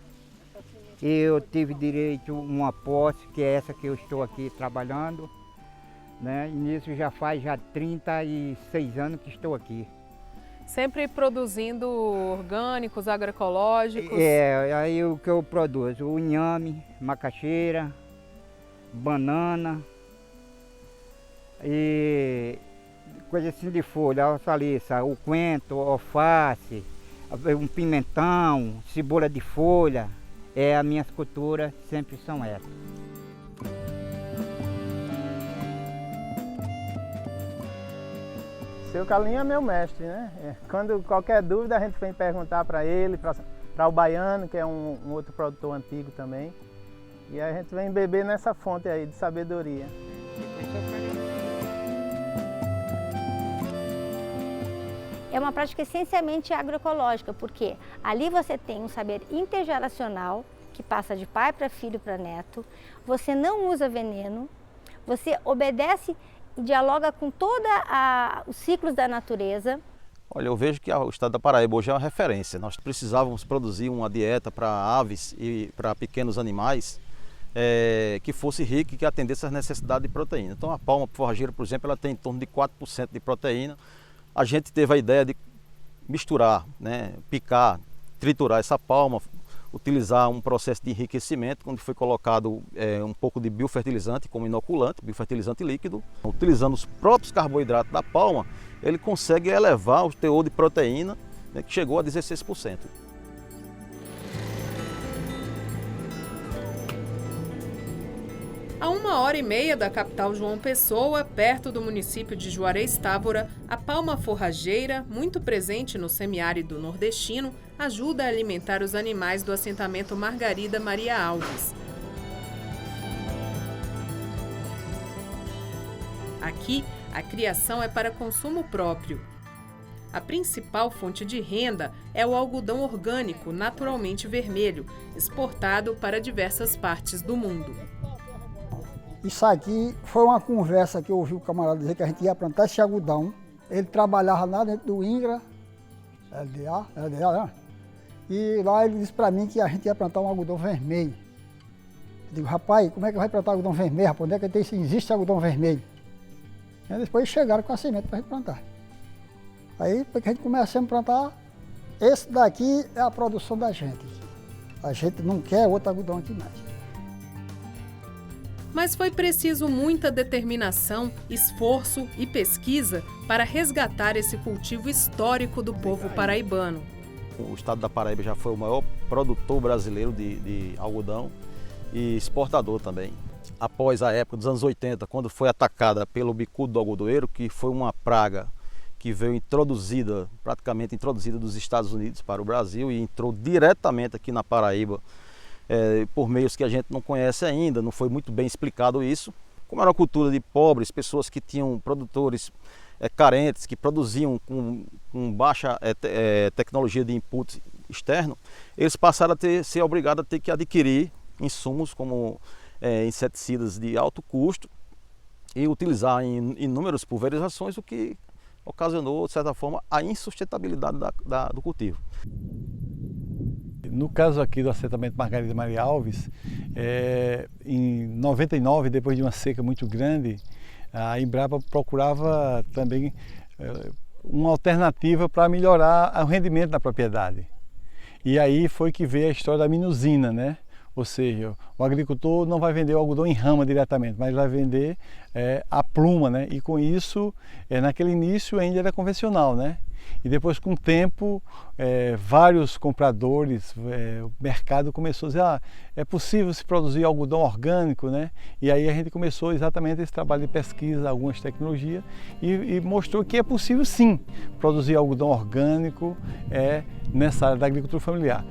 Eu tive direito a uma posse, que é essa que eu estou aqui trabalhando, né? E nisso já faz 36 anos que estou aqui. Sempre produzindo orgânicos, agroecológicos? Aí o que eu produzo, o inhame, macaxeira, banana e coisa assim de folha, hortaliça, o coentro, alface, um pimentão, cebola de folha, as minhas culturas sempre são essas. Seu Carlinho é meu mestre, né? Quando qualquer dúvida a gente vem perguntar para ele, para o Baiano, que é um outro produtor antigo também, e a gente vem beber nessa fonte aí de sabedoria. É uma prática essencialmente agroecológica, porque ali você tem um saber intergeracional, que passa de pai para filho para neto, você não usa veneno, você obedece e dialoga com todos os ciclos da natureza. Olha, eu vejo que o estado da Paraíba hoje é uma referência. Nós precisávamos produzir uma dieta para aves e para pequenos animais que fosse rica e que atendesse às necessidades de proteína. Então a palma forrageira, por exemplo, ela tem em torno de 4% de proteína. A gente teve a ideia de misturar, né, picar, triturar essa palma, utilizar um processo de enriquecimento, onde foi colocado um pouco de biofertilizante como inoculante, biofertilizante líquido. Utilizando os próprios carboidratos da palma, ele consegue elevar o teor de proteína, né, que chegou a 16%. A 1h30 da capital João Pessoa, perto do município de Juarez Távora, a palma forrageira, muito presente no semiárido nordestino, ajuda a alimentar os animais do assentamento Margarida Maria Alves. Aqui, a criação é para consumo próprio. A principal fonte de renda é o algodão orgânico, naturalmente vermelho, exportado para diversas partes do mundo. Isso aqui foi uma conversa que eu ouvi o camarada dizer que a gente ia plantar esse algodão. Ele trabalhava lá dentro do INCRA, LDA, né? E lá ele disse para mim que a gente ia plantar um algodão vermelho. Eu digo, rapaz, como é que vai plantar algodão vermelho? Rapaz, onde é que existe algodão vermelho? E depois chegaram com a semente para a gente plantar. Aí, porque a gente começou a plantar, esse daqui é a produção da gente. A gente não quer outro algodão aqui mais. Mas foi preciso muita determinação, esforço e pesquisa para resgatar esse cultivo histórico do povo paraibano. O estado da Paraíba já foi o maior produtor brasileiro de algodão e exportador também. Após a época dos anos 80, quando foi atacada pelo bicudo do algodoeiro, que foi uma praga que veio praticamente introduzida dos Estados Unidos para o Brasil e entrou diretamente aqui na Paraíba, por meios que a gente não conhece ainda, não foi muito bem explicado isso. Como era uma cultura de pobres, pessoas que tinham produtores carentes, que produziam com baixa tecnologia de input externo, eles passaram a ser obrigados a ter que adquirir insumos como inseticidas de alto custo e utilizar em inúmeras pulverizações, o que ocasionou, de certa forma, a insustentabilidade do cultivo. No caso aqui do assentamento Margarida Maria Alves, em 99, depois de uma seca muito grande, a Embrapa procurava também uma alternativa para melhorar o rendimento da propriedade. E aí foi que veio a história da minusina, né? Ou seja, o agricultor não vai vender o algodão em rama diretamente, mas vai vender a pluma, né? E com isso, naquele início ainda era convencional, né? E depois, com o tempo, vários compradores, o mercado começou a dizer, é possível se produzir algodão orgânico, né? E aí a gente começou exatamente esse trabalho de pesquisa, algumas tecnologias, e mostrou que é possível sim produzir algodão orgânico nessa área da agricultura familiar.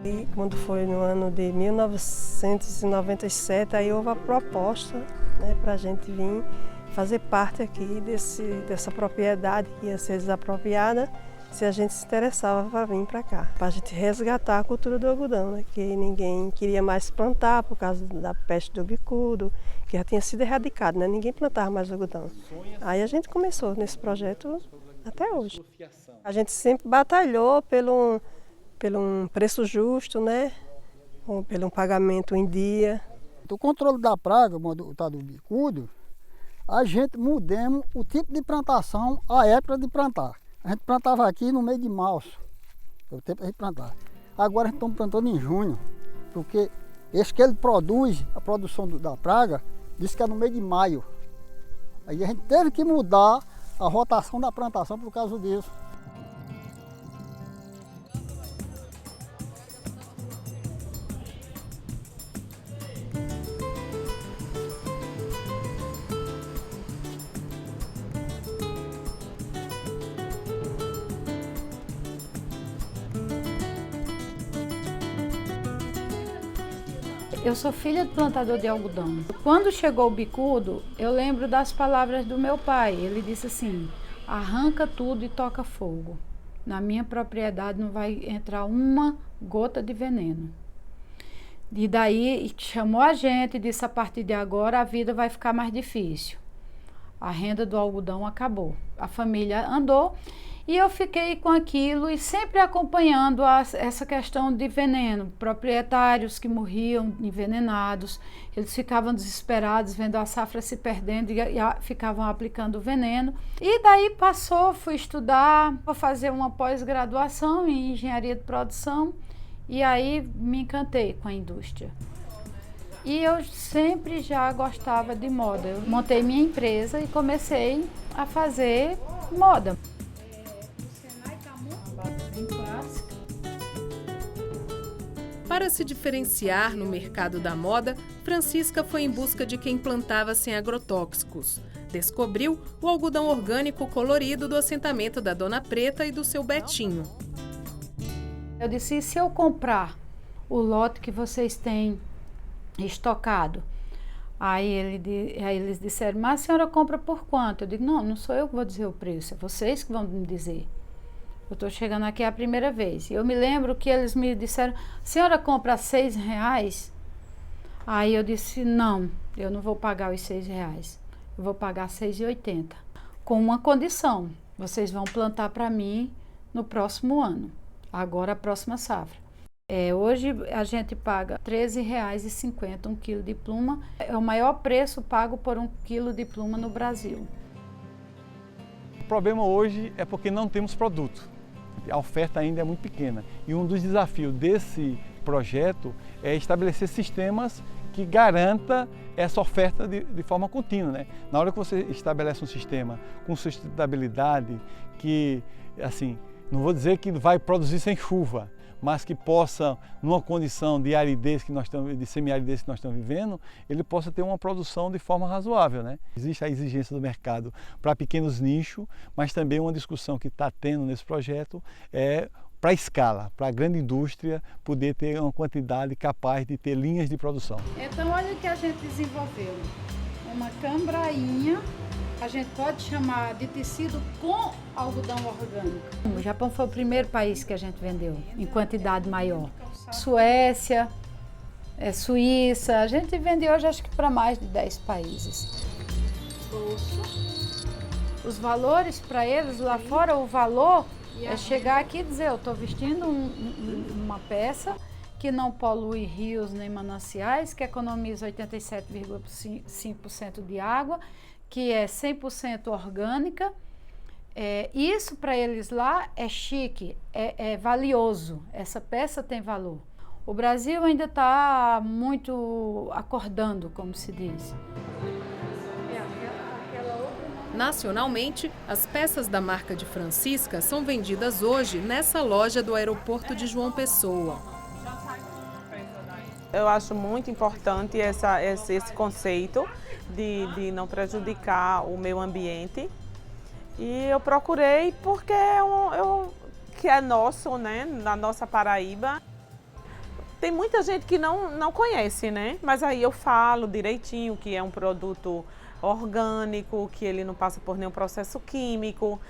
E quando foi no ano de 1997, aí houve a proposta, né, para a gente vir fazer parte aqui dessa propriedade que ia ser desapropriada, se a gente se interessava para vir para cá, para a gente resgatar a cultura do algodão, né, que ninguém queria mais plantar por causa da peste do bicudo, que já tinha sido erradicado, né, ninguém plantava mais algodão. Aí a gente começou nesse projeto até hoje. A gente sempre batalhou pelo um preço justo, né? Pelo um pagamento em dia. O controle da praga, do bicudo, a gente mudamos o tipo de plantação, a época de plantar. A gente plantava aqui no mês de março, é o tempo de plantar. Agora a gente está plantando em junho, porque esse que ele produz, a produção da praga, diz que é no mês de maio. Aí a gente teve que mudar a rotação da plantação por causa disso. Eu sou filha de plantador de algodão. Quando chegou o bicudo, eu lembro das palavras do meu pai. Ele disse assim, arranca tudo e toca fogo. Na minha propriedade não vai entrar uma gota de veneno. E daí chamou a gente e disse, a partir de agora a vida vai ficar mais difícil. A renda do algodão acabou. A família andou e eu fiquei com aquilo e sempre acompanhando essa questão de veneno. Proprietários que morriam envenenados, eles ficavam desesperados vendo a safra se perdendo e ficavam aplicando veneno. E daí passou, fui estudar, vou fazer uma pós-graduação em engenharia de produção e aí me encantei com a indústria. E eu sempre já gostava de moda. Eu montei minha empresa e comecei a fazer moda. Para se diferenciar no mercado da moda, Francisca foi em busca de quem plantava sem agrotóxicos. Descobriu o algodão orgânico colorido do assentamento da Dona Preta e do seu Betinho. Eu disse, e se eu comprar o lote que vocês têm estocado? Aí eles disseram, mas a senhora compra por quanto? Eu digo, não sou eu que vou dizer o preço, é vocês que vão me dizer. Eu estou chegando aqui a primeira vez. Eu me lembro que eles me disseram, a senhora compra R$6? Aí eu disse, não, eu não vou pagar os R$6. Eu vou pagar R$6,80. Com uma condição, vocês vão plantar para mim no próximo ano. Agora a próxima safra. Hoje a gente paga R$13,50 um quilo de pluma. É o maior preço pago por um quilo de pluma no Brasil. O problema hoje é porque não temos produto. A oferta ainda é muito pequena. E um dos desafios desse projeto é estabelecer sistemas que garanta essa oferta de forma contínua, né? Na hora que você estabelece um sistema com sustentabilidade, que, assim, não vou dizer que vai produzir sem chuva, mas que possa, numa condição de aridez de semi-aridez que nós estamos vivendo, ele possa ter uma produção de forma razoável, né? Existe a exigência do mercado para pequenos nichos, mas também uma discussão que está tendo nesse projeto para a escala, para a grande indústria poder ter uma quantidade capaz de ter linhas de produção. Então olha o que a gente desenvolveu, uma cambrainha. A gente pode chamar de tecido com algodão orgânico. O Japão foi o primeiro país que a gente vendeu em quantidade maior. Suécia, Suíça, a gente vende hoje acho que para mais de 10 países. Os valores para eles lá fora, o valor é chegar aqui e dizer, eu estou vestindo uma peça que não polui rios nem mananciais, que economiza 87,5% de água, que é 100% orgânica. Isso para eles lá é chique, é valioso, essa peça tem valor. O Brasil ainda está muito acordando, como se diz. Aquela outra não Nacionalmente, as peças da marca de Francisca são vendidas hoje nessa loja do aeroporto de João Pessoa. Eu acho muito importante esse conceito de não prejudicar o meio ambiente. E eu procurei porque que é nosso, né, na nossa Paraíba. Tem muita gente que não conhece, né? Mas aí eu falo direitinho que é um produto orgânico, que ele não passa por nenhum processo químico.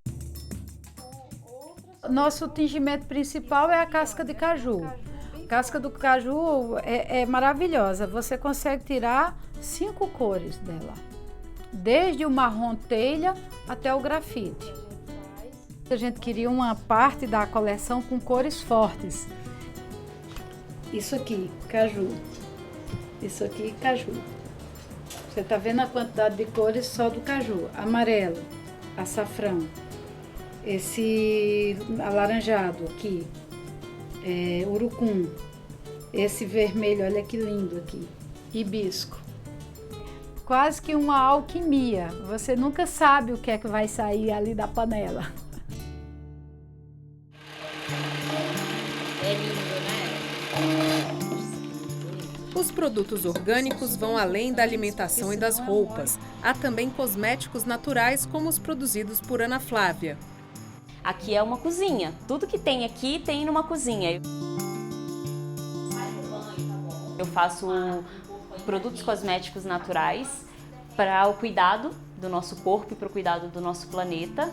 Nosso tingimento principal é a casca de caju. A casca do caju é maravilhosa, você consegue tirar 5 cores dela, desde o marrom telha até o grafite. A gente queria uma parte da coleção com cores fortes. Isso aqui, caju. Isso aqui, caju. Você está vendo a quantidade de cores só do caju. Amarelo, açafrão, esse alaranjado aqui, urucum, esse vermelho, olha que lindo aqui, hibisco. Quase que uma alquimia. Você nunca sabe o que é que vai sair ali da panela. É lindo, né? Os produtos orgânicos vão além da alimentação e das roupas. Há também cosméticos naturais, como os produzidos por Ana Flávia. Aqui é uma cozinha. Tudo que tem aqui tem numa cozinha. Eu faço produtos cosméticos naturais para o cuidado do nosso corpo e para o cuidado do nosso planeta.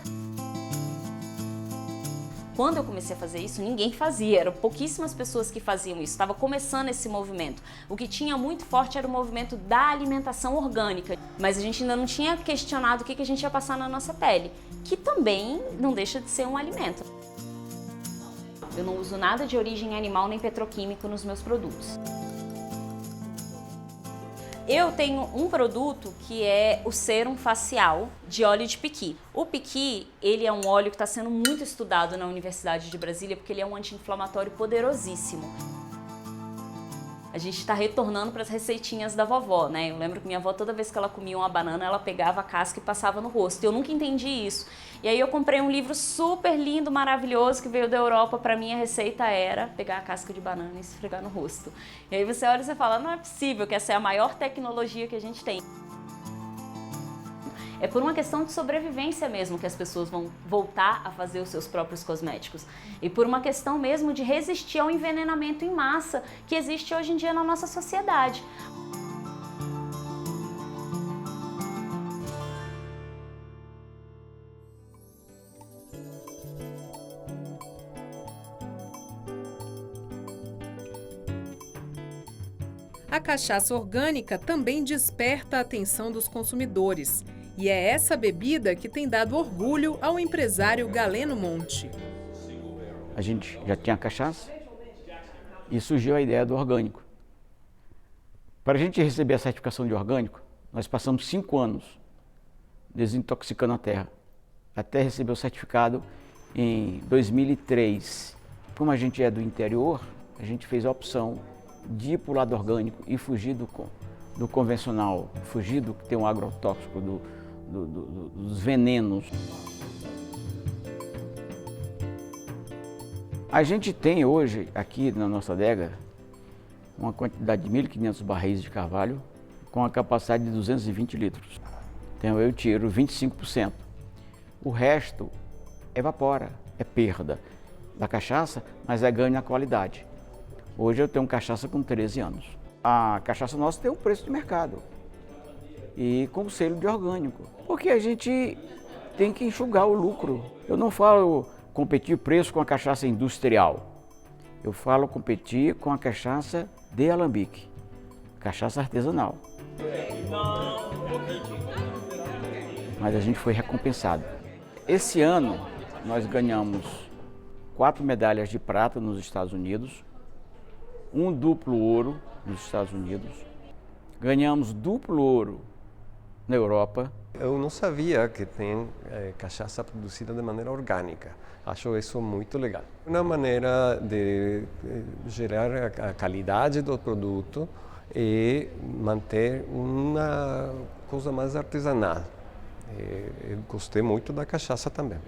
Quando eu comecei a fazer isso, ninguém fazia, eram pouquíssimas pessoas que faziam isso, estava começando esse movimento. O que tinha muito forte era o movimento da alimentação orgânica, mas a gente ainda não tinha questionado o que a gente ia passar na nossa pele, que também não deixa de ser um alimento. Eu não uso nada de origem animal nem petroquímico nos meus produtos. Eu tenho um produto que é o sérum facial de óleo de piqui. O piqui, ele é um óleo que está sendo muito estudado na Universidade de Brasília porque ele é um anti-inflamatório poderosíssimo. A gente está retornando para as receitinhas da vovó, né? Eu lembro que minha avó, toda vez que ela comia uma banana, ela pegava a casca e passava no rosto. Eu nunca entendi isso. E aí eu comprei um livro super lindo, maravilhoso, que veio da Europa. Para mim a receita era pegar a casca de banana e esfregar no rosto. E aí você olha e você fala, não é possível que essa é a maior tecnologia que a gente tem. É por uma questão de sobrevivência mesmo que as pessoas vão voltar a fazer os seus próprios cosméticos. E por uma questão mesmo de resistir ao envenenamento em massa que existe hoje em dia na nossa sociedade. A cachaça orgânica também desperta a atenção dos consumidores. E é essa bebida que tem dado orgulho ao empresário Galeno Monte. A gente já tinha cachaça e surgiu a ideia do orgânico. Para a gente receber a certificação de orgânico, nós passamos 5 anos desintoxicando a terra, até receber o certificado em 2003. Como a gente é do interior, a gente fez a opção de ir para o lado orgânico e fugir do convencional, fugir do que tem um agrotóxico, dos venenos. A gente tem hoje, aqui na nossa adega, uma quantidade de 1.500 barris de carvalho com a capacidade de 220 litros. Então eu tiro 25%. O resto evapora, é perda da cachaça, mas é ganho na qualidade. Hoje eu tenho cachaça com 13 anos. A cachaça nossa tem um preço de mercado e com selo de orgânico, porque a gente tem que enxugar o lucro. Eu não falo competir preço com a cachaça industrial, eu falo competir com a cachaça de alambique, cachaça artesanal. Mas a gente foi recompensado. Esse ano nós ganhamos 4 medalhas de prata nos Estados Unidos, um duplo ouro nos Estados Unidos, ganhamos duplo ouro na Europa. Eu não sabia que tem cachaça produzida de maneira orgânica. Acho isso muito legal. Uma maneira de gerar a qualidade do produto e manter uma coisa mais artesanal. Eu gostei muito da cachaça também.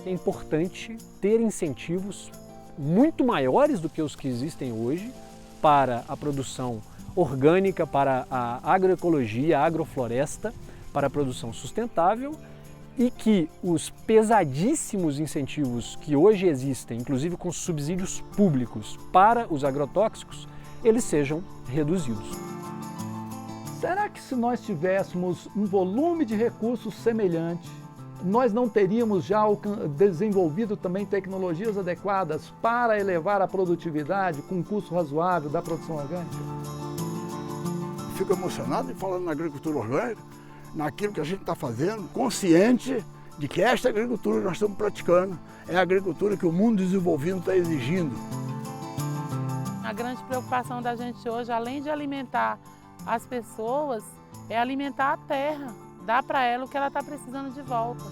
É importante ter incentivos muito maiores do que os que existem hoje para a produção orgânica, para a agroecologia, a agrofloresta, para a produção sustentável, e que os pesadíssimos incentivos que hoje existem, inclusive com subsídios públicos para os agrotóxicos, eles sejam reduzidos. Será que se nós tivéssemos um volume de recursos semelhante, nós não teríamos já desenvolvido também tecnologias adequadas para elevar a produtividade com um custo razoável da produção orgânica? Fico emocionado falando na agricultura orgânica, naquilo que a gente está fazendo, consciente de que esta agricultura que nós estamos praticando é a agricultura que o mundo desenvolvido está exigindo. A grande preocupação da gente hoje, além de alimentar as pessoas, é alimentar a terra, dar para ela o que ela está precisando de volta.